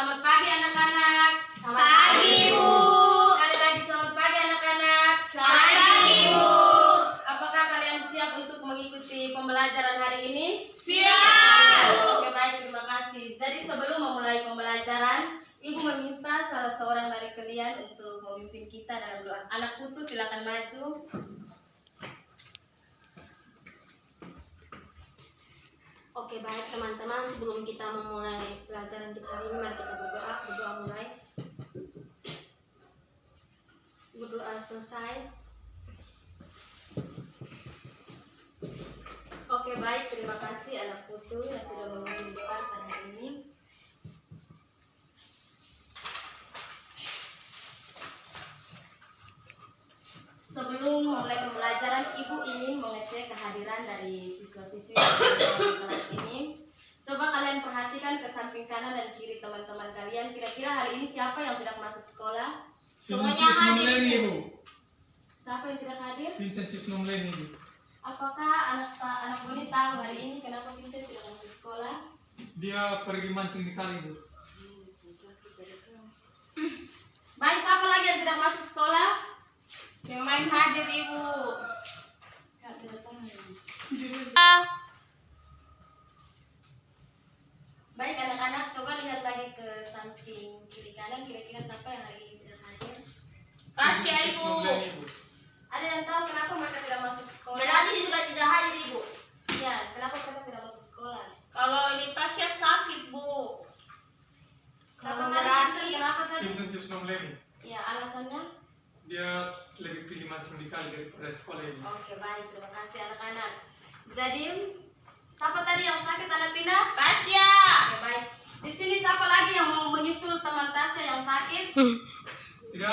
selamat pagi anak-anak. Selamat pagi, Bu. Sekali lagi selamat pagi anak-anak. Selamat pagi, Bu. Apakah kalian siap untuk mengikuti pembelajaran hari ini? Siap. Oke, baik, terima kasih. Jadi sebelum memulai pembelajaran, Ibu meminta salah seorang dari kalian untuk memimpin kita dalam doa. Anak putu silakan maju. Oke, baik teman-teman, sebelum kita memulai pelajaran kita hari ini, mari kita berdoa. Berdoa mulai. Berdoa selesai. Oke, baik, terima kasih anak putu yang sudah memimpin doa pada hari ini. Sebelum mulai pembelajaran, Ibu ingin mengecek kehadiran dari siswa-siswi di kelas ini. Coba kalian perhatikan ke samping kanan dan kiri teman-teman kalian. Kira-kira hari ini siapa yang tidak masuk sekolah? Semuanya hadir, Ibu. Siapa yang tidak hadir? Vincent Sisnomleni, Ibu. Apakah anak Boni tahu hari ini kenapa Vincent tidak masuk sekolah? Dia pergi mancing di kali, Bu. Baik, siapa lagi yang tidak masuk sekolah? Yang lain hadir, Ibu. Baik anak-anak, coba lihat lagi ke samping kiri kanan. Kira-kira siapa yang hari ini tidak hadir? Tasya, Ibu. Sisnomleni, Ibu. Ada yang tahu kenapa mereka tidak masuk sekolah? Berarti juga tidak hadir, Ibu. Ya, kenapa mereka tidak masuk sekolah? Kalau ini Tasya sakit, Bu. Siapa Kalau tadi? berarti Vincent, kenapa tadi? Vincent Sisnomleni. Ya, alasannya? Dia lebih pilih mancing di kali daripada sekolah ini. Oke, baik, terima kasih anak-anak. Jadi, siapa tadi yang sakit, anak Tina? Tasya. Oke, baik. Di sini siapa lagi yang mau menyusul teman Tasya yang sakit? Tidak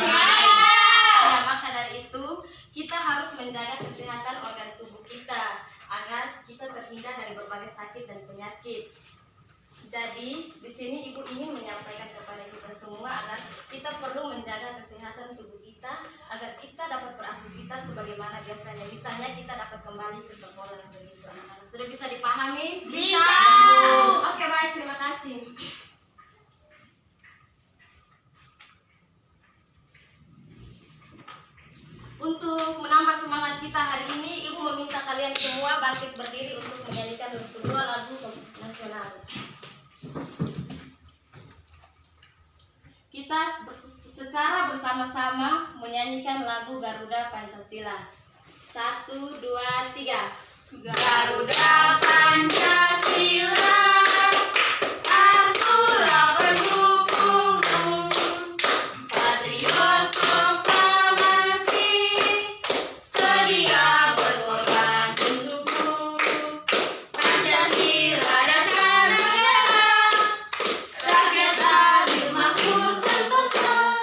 Ya, maka dari itu kita harus menjaga kesehatan organ tubuh kita agar kita terhindar dari berbagai sakit dan penyakit. Jadi, di sini Ibu ingin menyampaikan kepada kita semua agar kita perlu menjaga kesehatan tubuh kita agar kita dapat beraktivitas sebagaimana biasanya. Misalnya kita dapat kembali ke sekolah begitu anak-anak. Sudah bisa dipahami? Bisa. Oke, baik, terima kasih. Untuk menambah semangat kita hari ini, Ibu meminta kalian semua bangkit berdiri untuk menyanyikan sebuah lagu nasional. Kita secara bersama-sama menyanyikan lagu Garuda Pancasila. 1, 2, 3. Garuda Pancasila, akulah pendukungmu, patriot proklamasi, sedia berkorban untukmu. Pancasila dasar negara, rakyat adil makmur sentosa,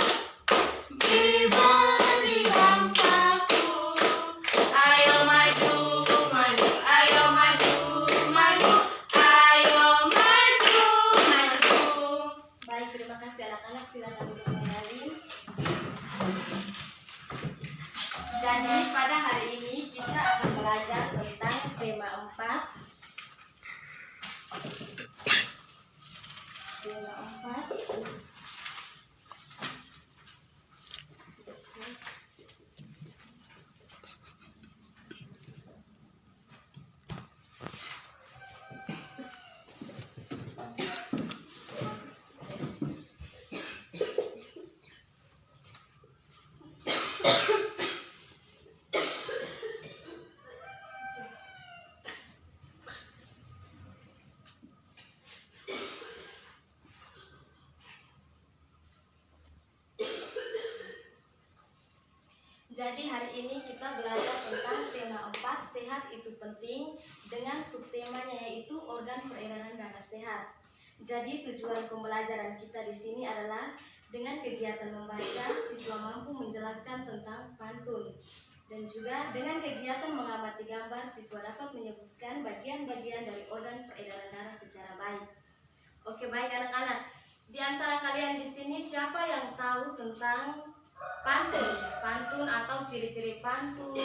pribadi bangsaku. Ayo maju, maju, ayo maju, maju, ayo maju, maju. Baik, terima kasih anak-anak. Silakan duduk kembali. Jadi pada hari ini kita akan belajar tentang tema 4. Tema 4. Jadi hari ini kita belajar tentang tema 4, sehat itu penting, dengan subtemanya yaitu organ peredaran darah sehat. Jadi tujuan pembelajaran kita di sini adalah dengan kegiatan membaca, siswa mampu menjelaskan tentang pantun. Dan juga dengan kegiatan mengamati gambar, siswa dapat menyebutkan bagian-bagian dari organ peredaran darah secara baik. Oke, baik anak-anak. Di antara kalian di sini siapa yang tahu tentang pantun atau ciri-ciri pantun?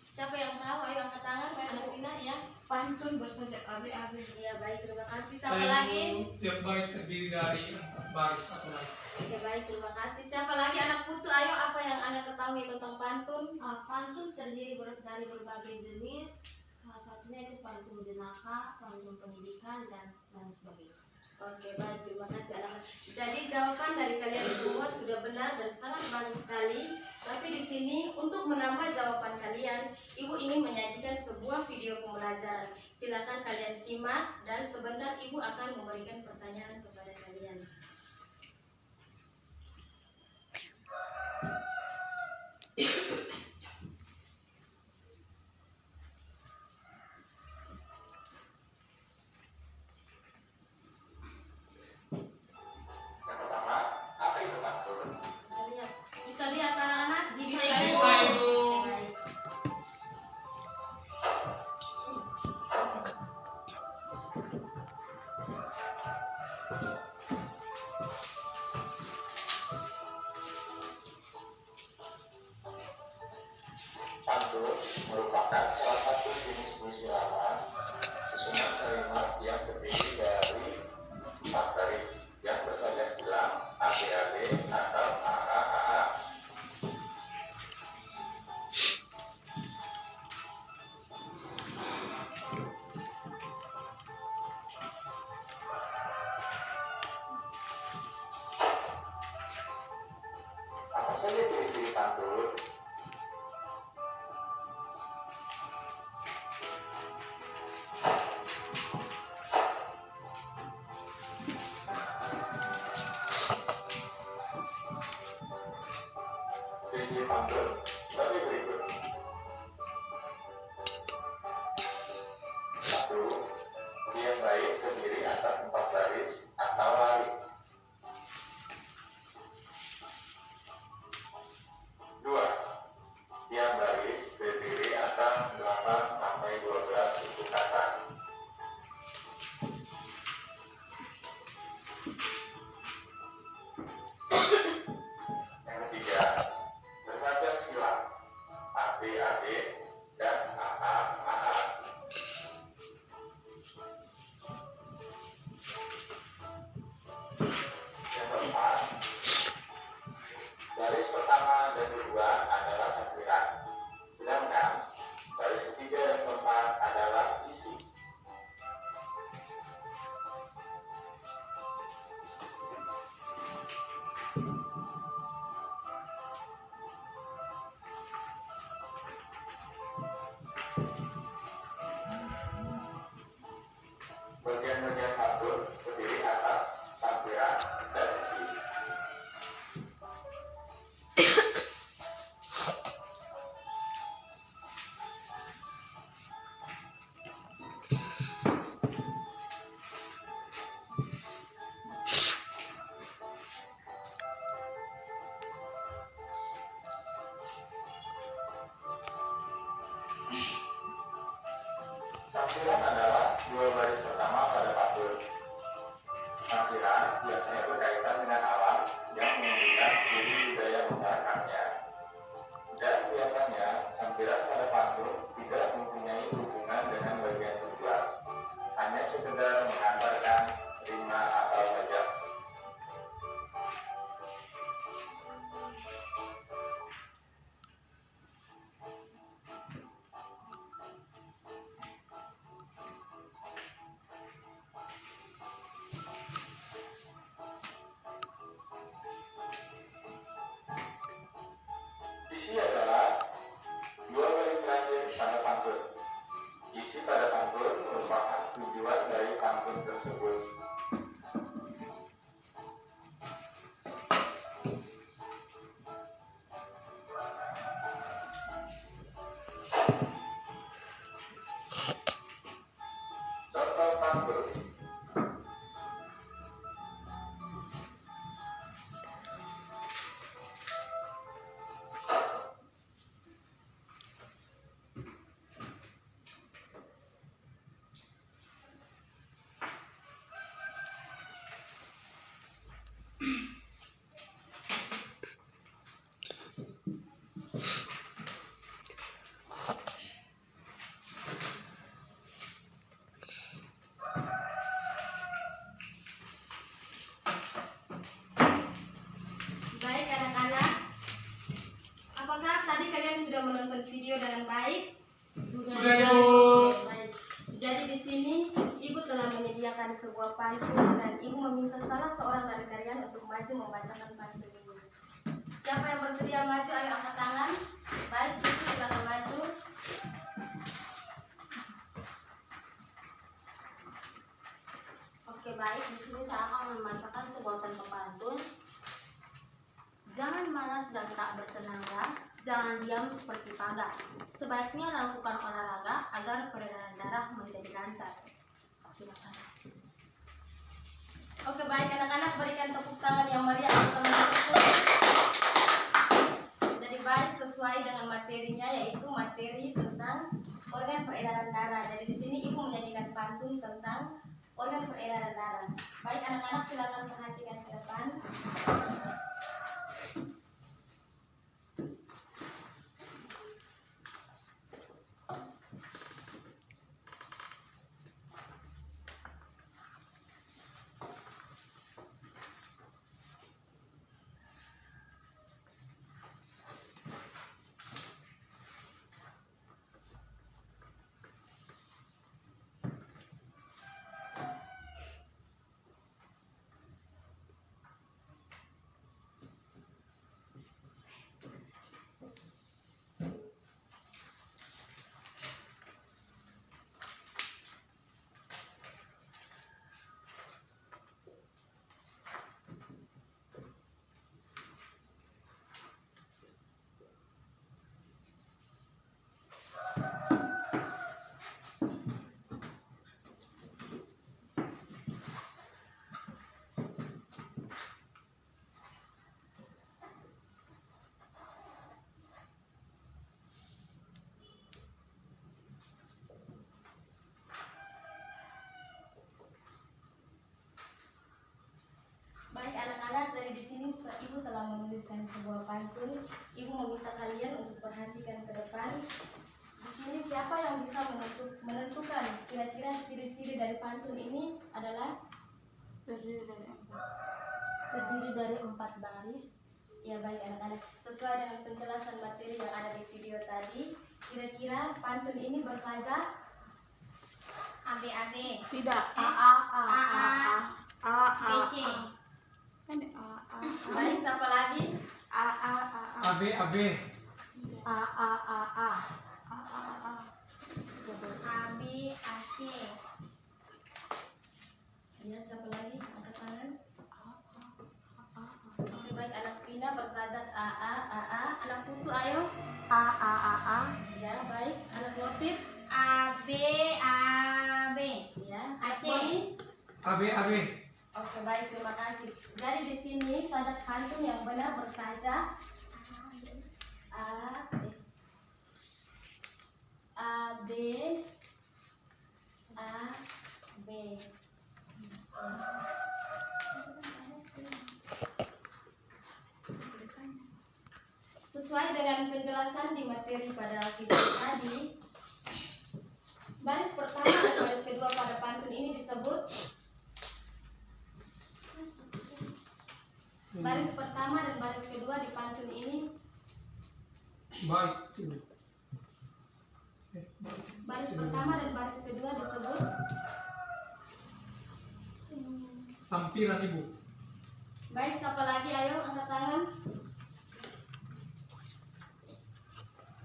Siapa yang tahu? Ayo angkat tangan, anak Tina ya. Pantun bersajak abe-abe. Ya baik, terima kasih. Siapa lagi? Tiap bait terdiri dari 4 baris atau lagi. Oke baik, terima kasih. Siapa lagi anak putu? Ayo, apa yang Anda ketahui tentang pantun? Pantun terdiri dari berbagai jenis. Salah satunya itu pantun jenaka, pantun pendidikan, dan lain sebagainya. Oke baik, terima kasih anak-anak. Jadi jawaban dari kalian semua sudah benar dan sangat bagus sekali. Tapi di sini untuk menambah jawaban kalian, Ibu ingin menyajikan sebuah video pembelajaran. Silakan kalian simak dan sebentar Ibu akan memberikan pertanyaan kepada kalian. Bisa lihat anak-anak? Bisa, lihat. Ibu. Bisa, Ibu. Oke, baik. Pantun merupakan salah satu jenis puisi lama susunan kalimat yang terdiri dari 4 baris yang bersajak silang ABAB atau AAAA. Apa saja ciri-ciri pantun? Ciri-ciri pantun sebagai berikut. 1. Dia baik terdiri atas 4 baris atau lari. 2. Tiap baris terdiri atas 8 sampai 12 suku kata. 3. Bersajak silang ABAB dan AAAA. 4. Baris pertama dan kedua adalah sampiran, sedangkan baris ketiga dan keempat adalah isi. 9 adalah 2 baris pertama pada pantun. Sampiran biasanya berkaitan dengan alam yang menunjukkan ciri budaya masyarakatnya. Dan biasanya sampiran pada pantun tidak mempunyai hubungan dengan bagian kedua, hanya sekedar mengantarkan rima atau saja. Isi adalah 2 baris terakhir pada pantun. Isi pada pantun merupakan tujuan dari pantun tersebut. Contoh pantun. membacakan sebuah pantun dan ibu meminta salah seorang dari kalian untuk maju membacakan pantun ini. Siapa yang bersedia maju? Ayo angkat tangan. Baik, ibu silakan maju. Oke, baik. Di sini saya akan membacakan sebuah contoh pantun. Jangan malas dan tak bertenaga, jangan diam seperti pagar. Sebaiknya lakukan olahraga agar peredaran darah menjadi lancar. Terima kasih. Oke, baik anak-anak, berikan tepuk tangan yang meriah untuk teman-teman. Jadi baik, sesuai dengan materinya, yaitu materi tentang organ peredaran darah. Jadi di sini ibu menyanyikan pantun tentang organ peredaran darah. Baik anak-anak, silakan perhatikan ke depan. Baik anak-anak, dari di sini ibu telah menuliskan sebuah pantun. Ibu meminta kalian untuk perhatikan ke depan. Di sini siapa yang bisa menentukan kira-kira ciri-ciri dari pantun ini adalah Terdiri dari 4 baris. ya. Baik anak-anak, sesuai dengan penjelasan materi yang ada di video tadi, kira-kira pantun ini bersajak A B A B. Tidak. B C. baik. Siapa lagi? AB AB. A B A C. Ya, siapa lagi? Angkat tangan. Oke, baik, anak Pina bersajak A. Anak Putu, ayo. A. Ya, baik. Anak Motif. A B Ya. Anak Aceh. Boni. AB AB. Oke, baik, terima kasih. Jadi di sini sajak pantun yang benar bersajak A B. Sesuai dengan penjelasan di materi pada video tadi, baris pertama dan baris kedua pada pantun ini disebut baris pertama dan baris kedua di pantun ini. Baik. Baris pertama dan baris kedua disebut Sampiran ibu. baik. Siapa lagi? Ayo angkat tangan.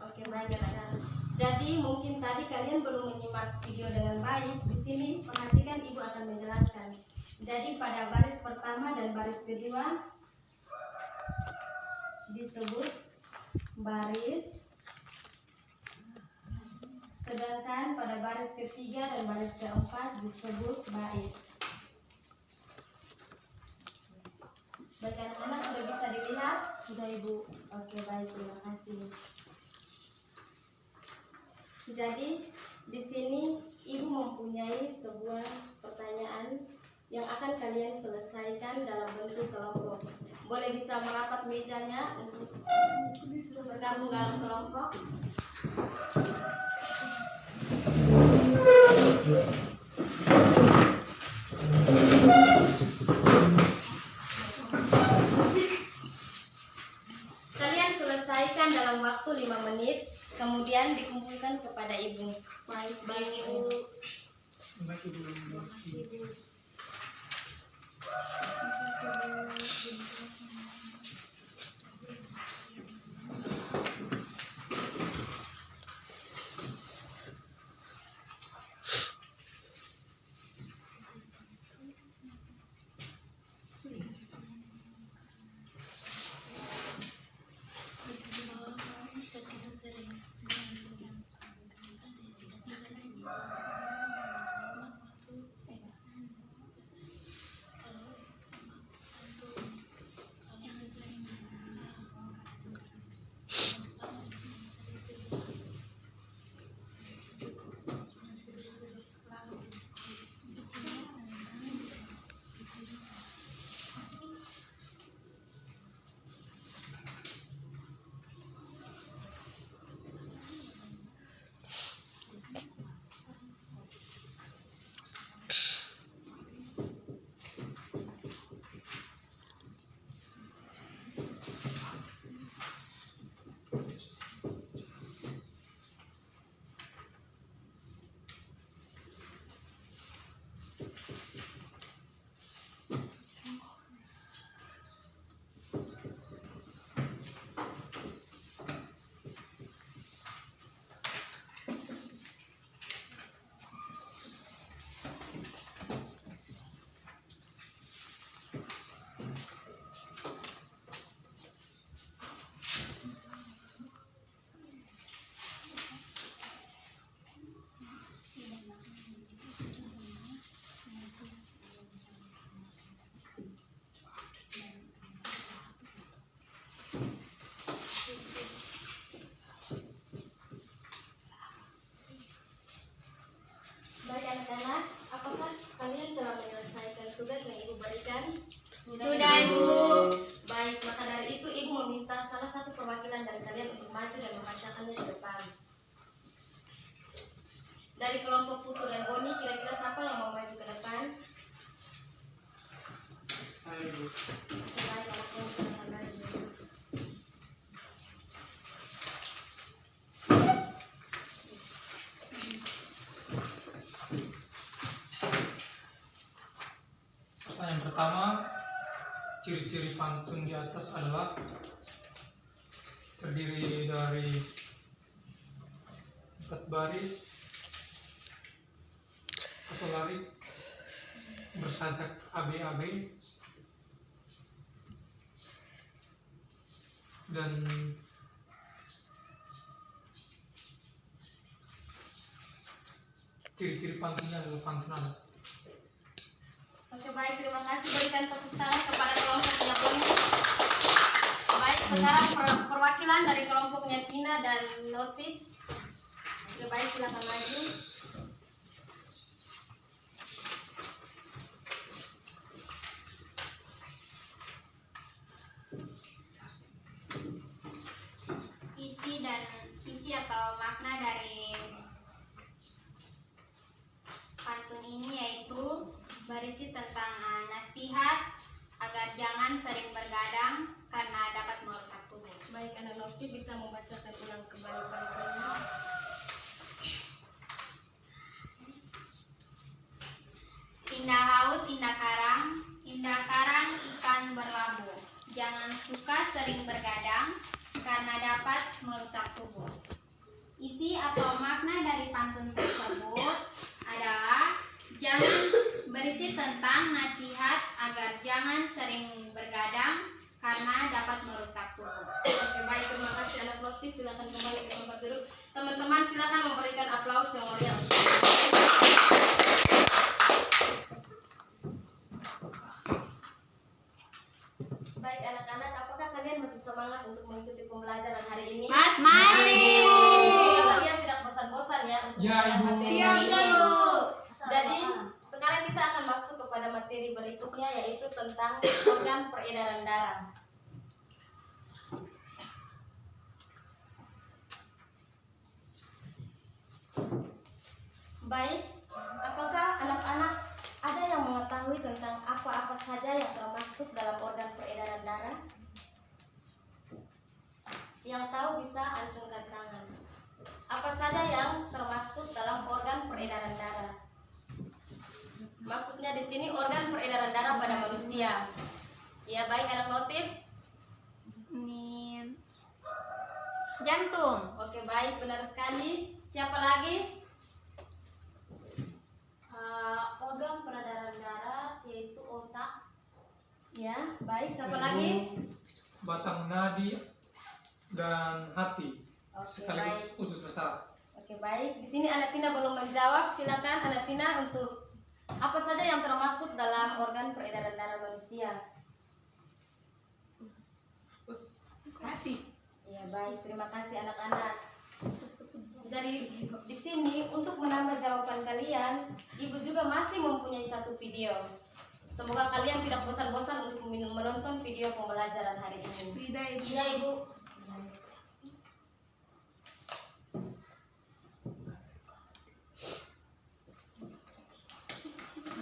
Oke, baik anak-anak. Jadi mungkin tadi kalian belum menyimak video dengan baik. Di sini perhatikan, ibu akan menjelaskan. Jadi pada baris pertama dan baris kedua disebut baris, sedangkan pada baris ketiga dan baris keempat disebut bait. Baik anak-anak, sudah bisa dilihat? Sudah Ibu. Oke, baik, terima kasih. Jadi di sini ibu mempunyai sebuah pertanyaan yang akan kalian selesaikan dalam bentuk kelompok. Boleh bisa merapat mejanya untuk bergabung dalam kelompok. Kalian selesaikan dalam waktu 5 menit, kemudian dikumpulkan kepada ibu. Baik Ibu. Baik ibu. ciri-ciri pantun di atas adalah terdiri dari 4 baris atau larik bersajak AB-AB dan ciri-ciri pantunnya adalah pantun adat. Oke, baik, terima kasih. Berikan tepuk tangan kepada kelompoknya Boni. Baik, sekarang perwakilan dari kelompoknya Tina dan Notif. Oke, baik, silakan maju. Isi atau makna dari pantun ini yaitu berisi tentang nasihat agar jangan sering bergadang karena dapat merusak tubuh. Baik, anak Notif bisa membacakan ulang kembali pantunnya. Indah laut, indah karang ikan berlabuh. Jangan suka sering bergadang karena dapat merusak tubuh. Isi atau makna dari pantun tersebut adalah berisi tentang nasihat agar jangan sering bergadang karena dapat merusak tubuh. Oke, baik, terima kasih anak Notif. Silakan kembali ke tempat duduk. Teman-teman silakan memberikan aplaus yang meriah. Baik anak-anak, apakah kalian masih semangat untuk mengikuti pembelajaran hari ini? Masih. Semoga kalian tidak bosan-bosan ya untuk Ya, mendengar Ibu. materi Siap, ini. Ibu. Jadi sekarang kita akan masuk kepada materi berikutnya, yaitu tentang organ peredaran darah. Baik, apakah anak-anak ada yang mengetahui tentang apa-apa saja yang termasuk dalam organ peredaran darah? Yang tahu bisa acungkan tangan. Apa saja yang termasuk dalam organ peredaran darah? Maksudnya di sini organ peredaran darah pada manusia. Ya, baik anak Notif. Ini jantung. Oke, baik, benar sekali. Siapa lagi? Organ peredaran darah yaitu otak. Ya, baik. Siapa lagi? Batang nadi dan hati Oke, sekaligus baik. usus besar. Oke, baik. Di sini Anak Tina belum menjawab. Silakan Anak Tina untuk apa saja yang termaksud dalam organ peredaran darah manusia. Hati. Ya, baik. Terima kasih anak-anak. Jadi di sini untuk menambah jawaban kalian, Ibu juga masih mempunyai satu video. Semoga kalian tidak bosan-bosan untuk menonton video pembelajaran hari ini. Tidak, Ibu.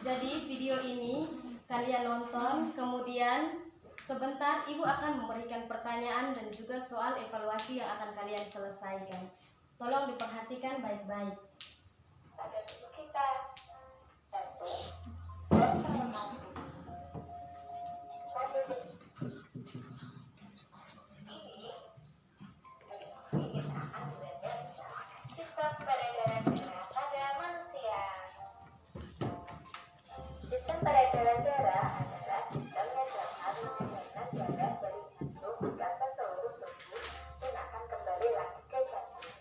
Jadi video ini kalian nonton, kemudian sebentar Ibu akan memberikan pertanyaan dan juga soal evaluasi yang akan kalian selesaikan. Tolong diperhatikan baik-baik. Pada tubuh kita, satu, sistem peredaran darah pada manusia. Sistem peredaran darah adalah sistem yang harus mengeluarkan darah dari jantung ke seluruh tubuh dan akan kembali lagi ke jantung.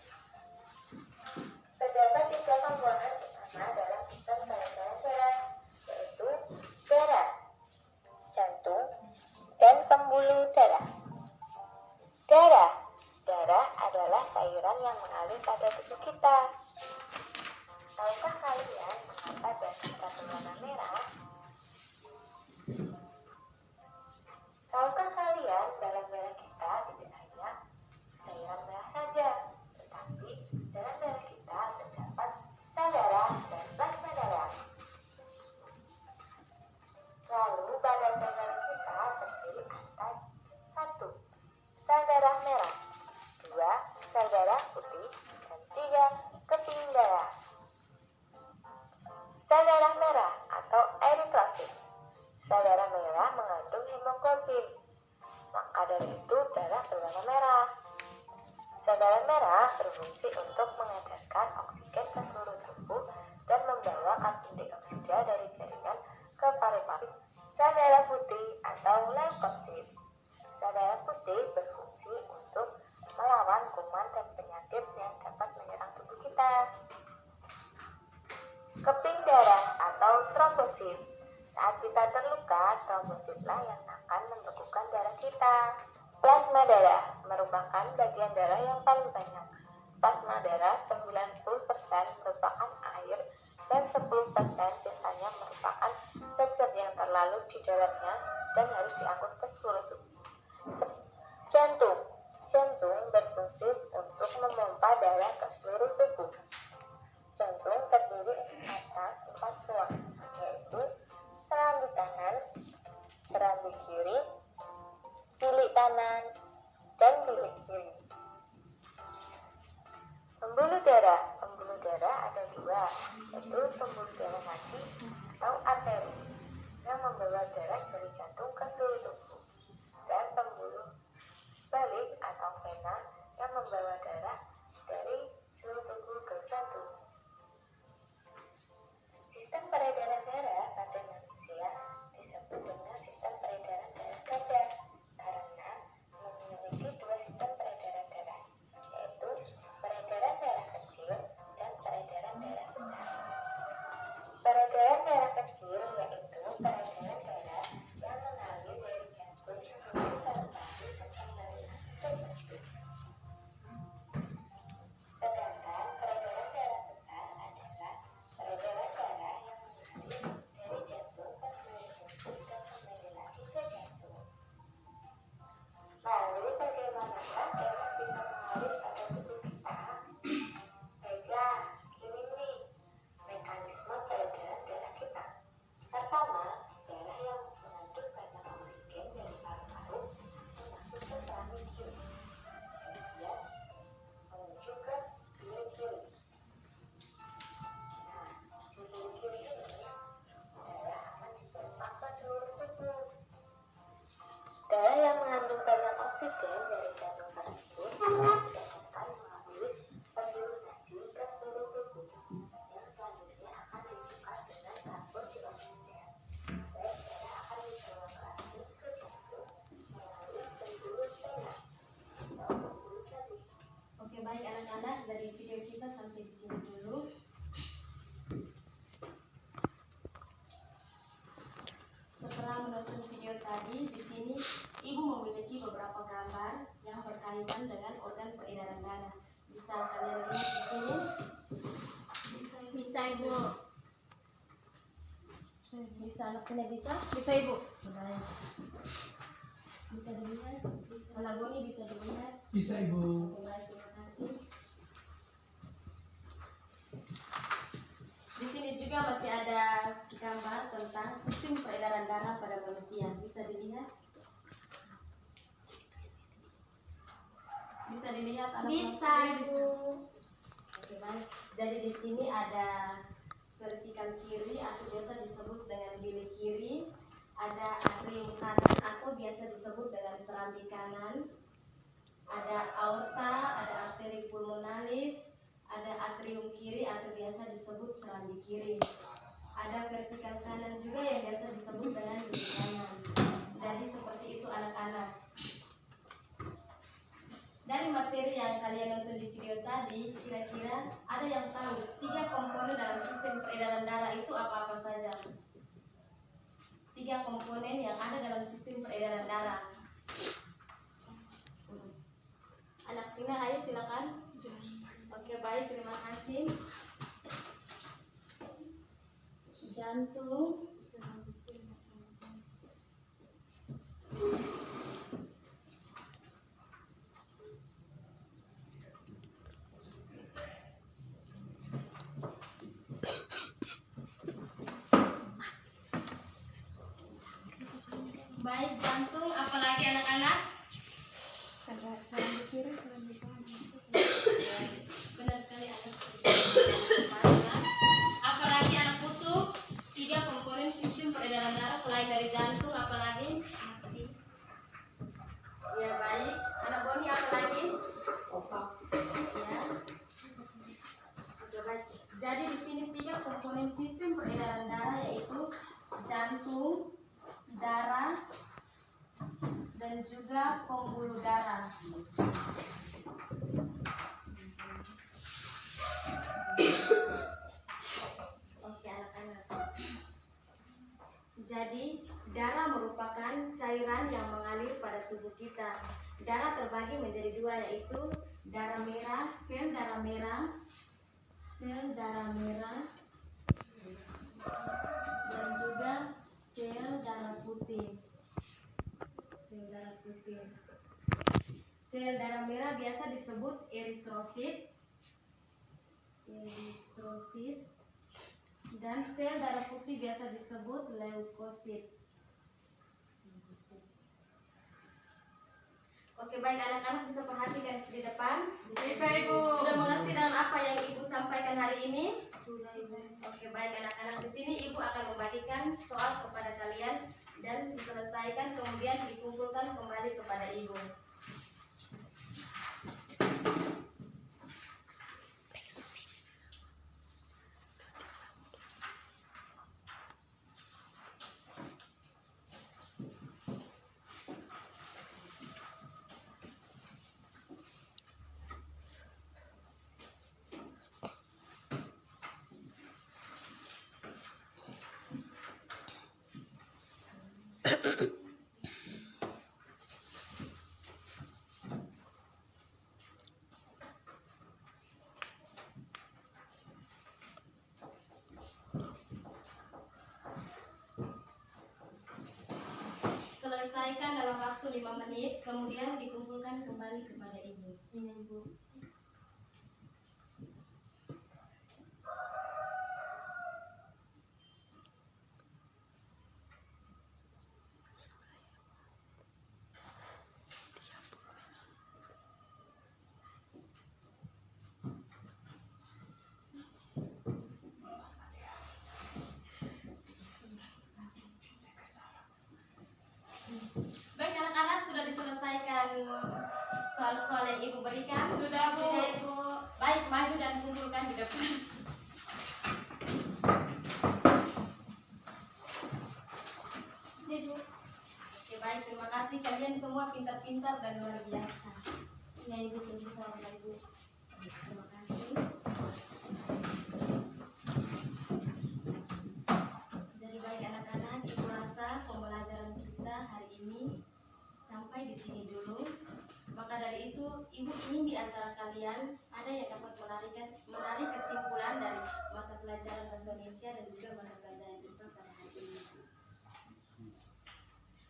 Terdapat 3 komponen utama dalam sistem peredaran darah, yaitu darah, jantung, dan pembuluh darah. Darah adalah cairan yang mengalir pada tubuh kita. Tahukah kalian mengapa darah kita berwarna merah? Tahukah kalian dalam darah kita tidak hanya cairan merah saja, tetapi dalam darah kita terdapat sel darah dan plasma darah. Lalu badan darah kita terdiri atas 1. Sel darah merah, 2. Sel darah putih, dan 3. Keping darah. Sel darah merah atau eritrosit. Sel darah merah mengandung hemoglobin. km dari jaringan ke pari-pari. Sel darah putih atau leukosit. Sel darah putih berfungsi untuk melawan kuman dan penyakit yang dapat menyerang tubuh kita. Keping darah atau trombosit. Saat kita terluka, trombositlah yang akan membekukan darah kita. Plasma darah merupakan bagian darah yang paling banyak. Plasma darah 90% merupakan air dan 10% sisanya merupakan zat-zat yang terlalu di dalamnya dan harus diangkut ke seluruh tubuh. Jantung. Jantung berfungsi untuk memompa darah ke seluruh tubuh. Jantung terdiri atas 4 tulang, yaitu serambi kanan, serambi kiri, bilik kanan, dan bilik kiri. Pembuluh darah. Pembuluh darah ada 2, yaitu pembuluh darah nadi atau arteri yang membawa darah dari jantung ke seluruh tubuh, dan pembuluh balik atau vena yang membawa darah dari seluruh tubuh ke jantung. Sistem peredaran darah pada manusia disebut dengan sistem peredaran darah ganda karena memiliki 2 sistem peredaran darah, yaitu peredaran darah kecil dan peredaran darah besar. Peredaran darah kecil yaitu peredaran darah yang mengalir dari jantung menuju paru-paru dan kembali lagi ke jantung. Sedangkan peredaran darah besar adalah peredaran darah yang mengalir dari jantung ke seluruh tubuh dan kembali lagi ke jantung. Lalu bagaimanakah darah bisa mengalir pada tubuh kita? Baiklah, ini nih mekanisme peredaran darah kita. Pertama, darah yang mengandung banyak oksigen dari paru-paru masuk ke serambi kiri, kemudian menuju ke bilik kiri. Nah, di bilik kiri ini darah akan dipompa ke seluruh tubuh. Darah yang mengandung banyak oksigen dari jantung tersebut akan melalui pembuluh nadi ke seluruh tubuh yang selanjutnya akan ditukar dengan karbon dioksida dan darah akan dibawa lagi ke jantung melalui pembuluh vena atau pembuluh nadi. Oke, baik anak-anak, dari video kita sampai di sini dulu. Setelah menonton video tadi, di sini Ibu memiliki beberapa gambar yang berkaitan dengan organ peredaran darah. Bisa kalian lihat di sini? Bisa Ibu. Bisa anaknya bisa? Bisa Ibu. Baik. Bisa dilihat? Anak Boni bisa dilihat? Bisa Ibu. Oke, baik, terima kasih. Di sini juga masih ada gambar tentang sistem peredaran darah pada manusia. Bisa dilihat? Bisa dilihat anak-anak? Bisa Ibu. Oke, baik. Jadi di sini ada vertikal kiri atau biasa disebut dengan bilik kiri, ada atrium kanan atau biasa disebut dengan serambi kanan, ada aorta, ada arteri pulmonalis, ada atrium kiri atau biasa disebut serambi kiri. Ada vertikal kanan juga yang biasa disebut dengan bilik kanan. Jadi seperti itu anak-anak. Dari materi yang kalian nonton di video tadi, kira-kira ada yang tahu 3 komponen dalam sistem peredaran darah itu apa-apa saja? 3 komponen yang ada dalam sistem peredaran darah. Anak Tina, ayo silakan. Oke, baik, terima kasih. Jantung, baik, jantung, apalagi anak-anak? Serambi kiri, serambi kanan. Benar sekali anak. Apalagi anak putu? 3 komponen sistem peredaran darah selain dari jantung, apalagi? Ya, baik. Anak Boni, apalagi? Ya. Oke, baik. Jadi di sini 3 komponen ngomongin sistem peredaran darah, yaitu jantung, darah, dan juga pembuluh darah. Oke anak-anak. Jadi darah merupakan cairan yang mengalir pada tubuh kita. Darah terbagi menjadi dua, yaitu darah merah, sel darah merah, dan juga sel darah putih. Sel darah merah biasa disebut eritrosit, dan sel darah putih biasa disebut leukosit. Oke, baik anak-anak, bisa perhatikan di depan. Sudah mengerti dengan apa yang Ibu sampaikan hari ini? Sudah, Ibu. Oke, baik anak-anak, di sini Ibu akan membagikan soal kepada kalian dan diselesaikan, kemudian dikumpulkan kembali kepada Ibu. Selesaikan dalam waktu 5 menit, kemudian dikumpulkan kembali kepada Ibu. Ini, Ibu. Baik anak-anak, sudah diselesaikan soal-soal yang Ibu berikan? Sudah, Ibu. Baik, maju dan kumpulkan di depan. Oke, baik, terima kasih. Kalian semua pintar-pintar dan luar biasa. Ya, Ibu, tunggu soal Ibu. Terima kasih. Jadi baik anak-anak, Ibu rasa pembelajaran kita hari ini sampai di sini dulu. Maka dari itu, Ibu ingin di antara kalian ada yang dapat menarik kesimpulan dari mata pelajaran bahasa Indonesia dan juga mata pelajaran IPA pada hari ini.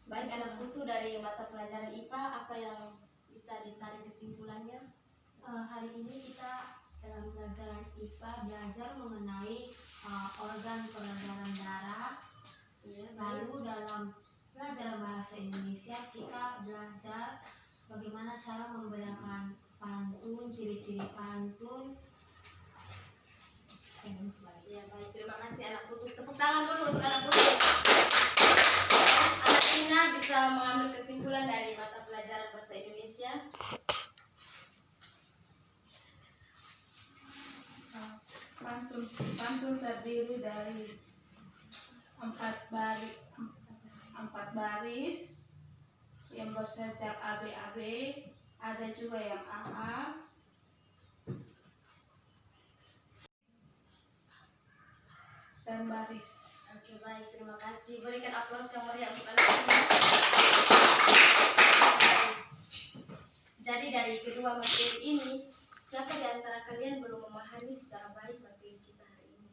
Baik anak putu, dari mata pelajaran IPA apa yang bisa ditarik kesimpulannya? Hari ini kita dalam pelajaran IPA belajar mengenai organ peredaran darah. Lalu dalam pelajaran bahasa Indonesia kita belajar bagaimana cara membedakan pantun, ciri-ciri pantun, dan sebagainya. Ya baik, terima kasih anak putu. Tepuk tangan dulu untuk anak putu. Anak Tina bisa mengambil kesimpulan dari mata pelajaran bahasa Indonesia. Pantun terdiri dari 4 baris yang bersejak AB-AB, ada juga yang AA, dan baris. Oke baik, terima kasih. Berikan aplaus yang meriah untuk anak Tina. Jadi dari kedua materi ini, siapa di antara kalian belum memahami secara baik materi kita hari ini?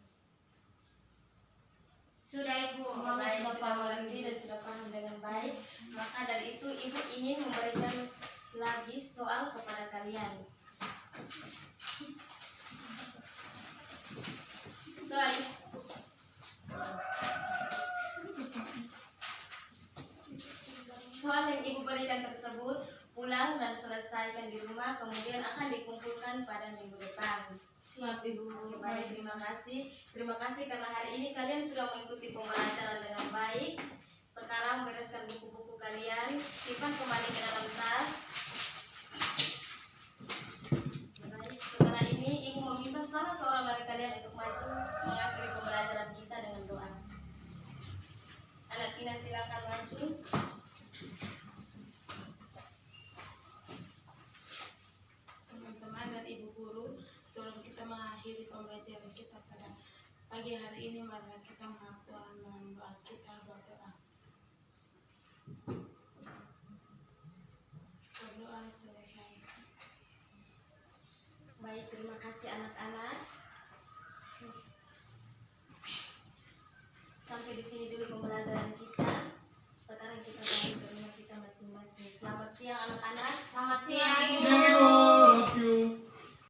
Sudah, Ibu. Baik, sudah mengerti dan sudah paham dengan baik. Maka dari itu Ibu ingin memberikan lagi soal kepada kalian. Soal yang Ibu berikan tersebut pulang dan selesaikan di rumah, kemudian akan dikumpulkan pada minggu depan. Siap, Ibu. Oke, baik, terima kasih. Terima kasih karena hari ini kalian sudah mengikuti pembelajaran dengan baik. Sekarang bereskan buku-buku kalian, simpan kembali ke dalam tas. Baik, setelah ini Ibu meminta Izinkan salah seorang dari kalian untuk maju mengakhiri pembelajaran kita dengan doa. Anak Tina silakan maju. Teman-teman dan ibu guru, sebelum kita mengakhiri pembelajaran kita pada pagi hari ini, mari kita menghadap Tuhan dengan doa kita berdoa. Berdoa selesai. Baik, terima kasih anak-anak. Sampai di sini dulu pembelajaran kita. Sekarang kita balik ke rumah kita masing-masing. Selamat siang anak-anak. Selamat siang.